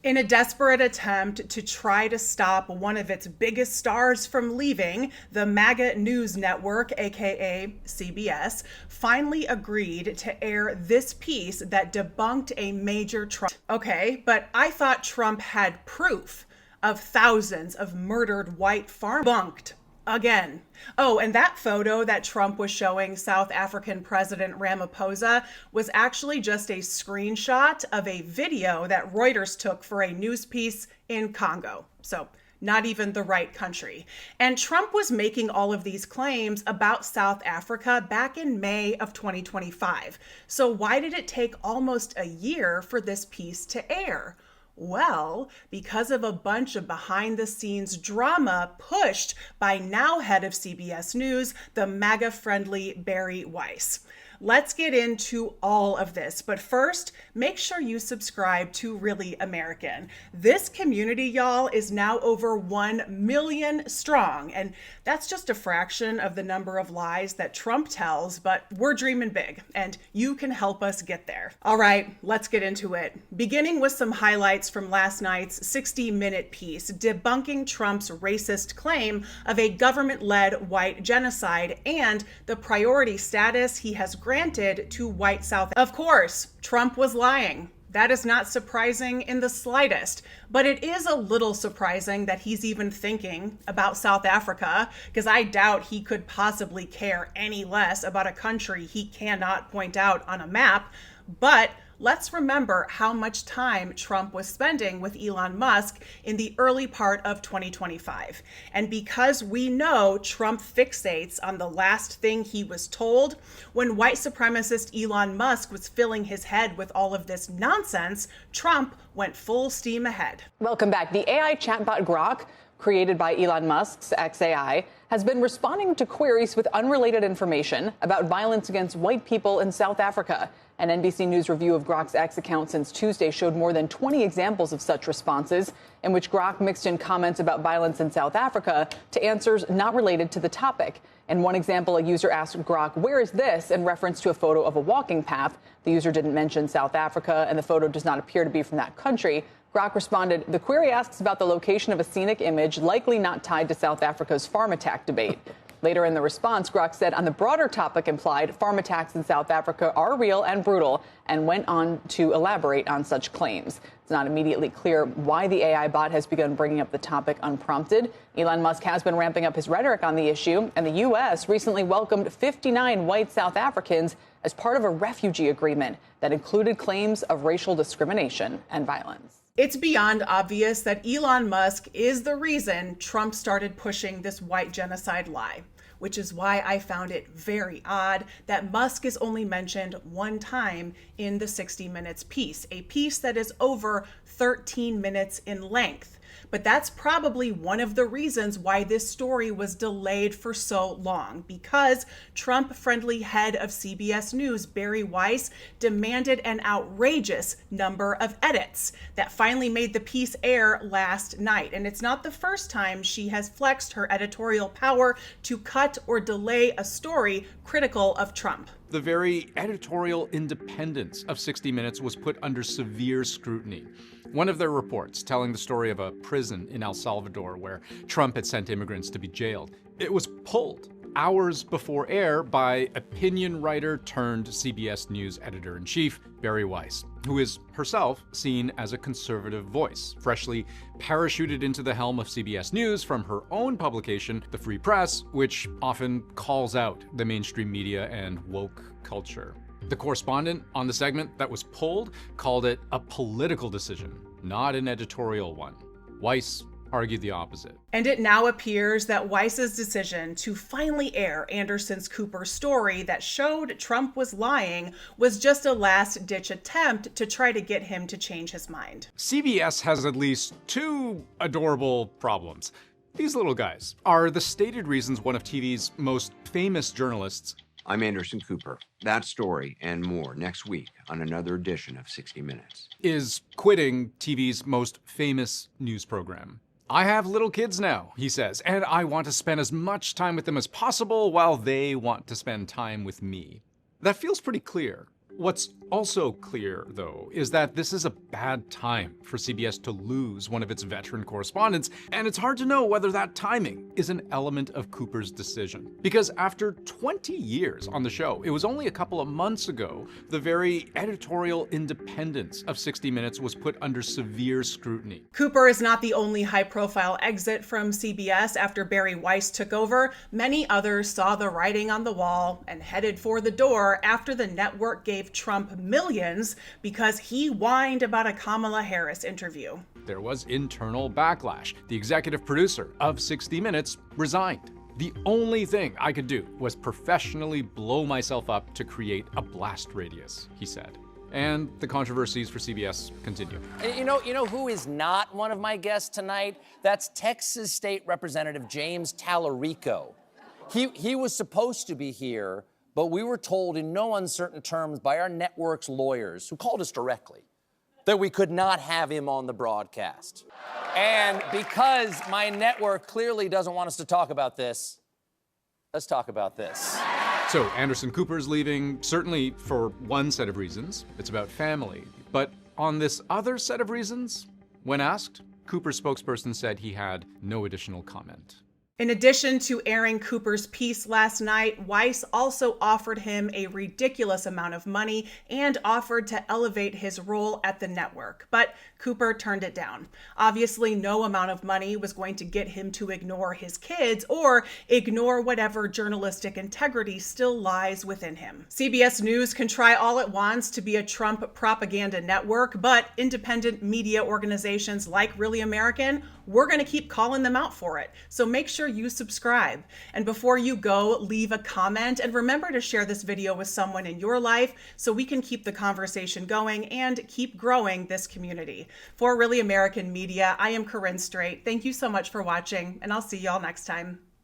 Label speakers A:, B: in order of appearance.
A: In a desperate attempt to try to stop one of its biggest stars from leaving, the MAGA news network, aka CBS, finally agreed to air this piece that debunked a major Trump. Okay, but I thought Trump had proof of thousands of murdered white farmers. Debunked. Again. Oh, and that photo that Trump was showing South African President Ramaphosa was actually just a screenshot of a video that Reuters took for a news piece in Congo. So, not even the right country. And Trump was making all of these claims about South Africa back in May of 2025. So why did it take almost a year for this piece to air? Well, because of a bunch of behind-the-scenes drama pushed by now head of CBS News, the MAGA-friendly Bari Weiss. Let's get into all of this, but first, make sure you subscribe to Really American. This community, y'all, is now over 1 million strong, and that's just a fraction of the number of lies that Trump tells, but we're dreaming big, and you can help us get there. All right, let's get into it. Beginning with some highlights from last night's 60-minute piece, debunking Trump's racist claim of a government-led white genocide and the priority status he has granted to white South. Of course, Trump was lying. That is not surprising in the slightest, but it is a little surprising that he's even thinking about South Africa, because I doubt he could possibly care any less about a country he cannot point out on a map. But let's remember how much time Trump was spending with Elon Musk in the early part of 2025. And because we know Trump fixates on the last thing he was told, when white supremacist Elon Musk was filling his head with all of this nonsense, Trump went full steam ahead.
B: Welcome back. The AI chatbot Grok, created by Elon Musk's XAI, has been responding to queries with unrelated information about violence against white people in South Africa. An NBC News review of Grok's X account since Tuesday showed more than 20 examples of such responses, in which Grok mixed in comments about violence in South Africa to answers not related to the topic. In one example, a user asked Grok, "Where is this?" in reference to a photo of a walking path. The user didn't mention South Africa, and the photo does not appear to be from that country. Grok responded, "The query asks about the location of a scenic image likely not tied to South Africa's farm attack debate." Later in the response, Grok said on the broader topic implied, farm attacks in South Africa are real and brutal, and went on to elaborate on such claims. It's not immediately clear why the AI bot has begun bringing up the topic unprompted. Elon Musk has been ramping up his rhetoric on the issue, and the U.S. recently welcomed 59 white South Africans as part of a refugee agreement that included claims of racial discrimination and violence.
A: It's beyond obvious that Elon Musk is the reason Trump started pushing this white genocide lie, which is why I found it very odd that Musk is only mentioned one time in the 60 Minutes piece, a piece that is over 13 minutes in length. But that's probably one of the reasons why this story was delayed for so long, because Trump-friendly head of CBS News, Bari Weiss, demanded an outrageous number of edits that finally made the piece air last night. And it's not the first time she has flexed her editorial power to cut or delay a story critical of Trump.
C: The very editorial independence of 60 Minutes was put under severe scrutiny. One of their reports, telling the story of a prison in El Salvador where Trump had sent immigrants to be jailed, it was pulled hours before air by opinion writer turned CBS News editor-in-chief, Bari Weiss, who is herself seen as a conservative voice, freshly parachuted into the helm of CBS News from her own publication, The Free Press, which often calls out the mainstream media and woke culture. The correspondent on the segment that was pulled called it a political decision, not an editorial one. Weiss argued the opposite.
A: And it now appears that Weiss's decision to finally air Anderson Cooper's story that showed Trump was lying was just a last-ditch attempt to try to get him to change his mind.
C: CBS has at least two adorable problems. These little guys are the stated reasons one of TV's most famous journalists.
D: I'm Anderson Cooper. That story and more next week on another edition of 60 Minutes.
C: Is quitting TV's most famous news program. I have little kids now, he says, and I want to spend as much time with them as possible while they want to spend time with me. That feels pretty clear. What's also clear, though, is that this is a bad time for CBS to lose one of its veteran correspondents, and it's hard to know whether that timing is an element of Cooper's decision. Because after 20 years on the show, it was only a couple of months ago the very editorial independence of 60 Minutes was put under severe scrutiny.
A: Cooper is not the only high-profile exit from CBS after Barry Weiss took over. Many others saw the writing on the wall and headed for the door after the network gave Trump millions because he whined about a Kamala Harris interview.
C: There was internal backlash. The executive producer of 60 Minutes resigned. The only thing I could do was professionally blow myself up to create a blast radius, he said. And the controversies for CBS continue.
E: And you know who is not one of my guests tonight? That's Texas State Representative James Tallarico. He was supposed to be here, but we were told in no uncertain terms by our network's lawyers, who called us directly, that we could not have him on the broadcast. And because my network clearly doesn't want us to talk about this, let's talk about this.
C: So Anderson Cooper's leaving, certainly for one set of reasons. It's about family. But on this other set of reasons, when asked, Cooper's spokesperson said he had no additional comment.
A: In addition to airing Cooper's piece last night, Weiss also offered him a ridiculous amount of money and offered to elevate his role at the network. But Cooper turned it down. Obviously, no amount of money was going to get him to ignore his kids or ignore whatever journalistic integrity still lies within him. CBS News can try all it wants to be a Trump propaganda network, but independent media organizations like Really American, we're going to keep calling them out for it. So make sure you subscribe. And before you go, leave a comment and remember to share this video with someone in your life so we can keep the conversation going and keep growing this community. For Really American Media, I am Corinne Straight. Thank you so much for watching, and I'll see y'all next time.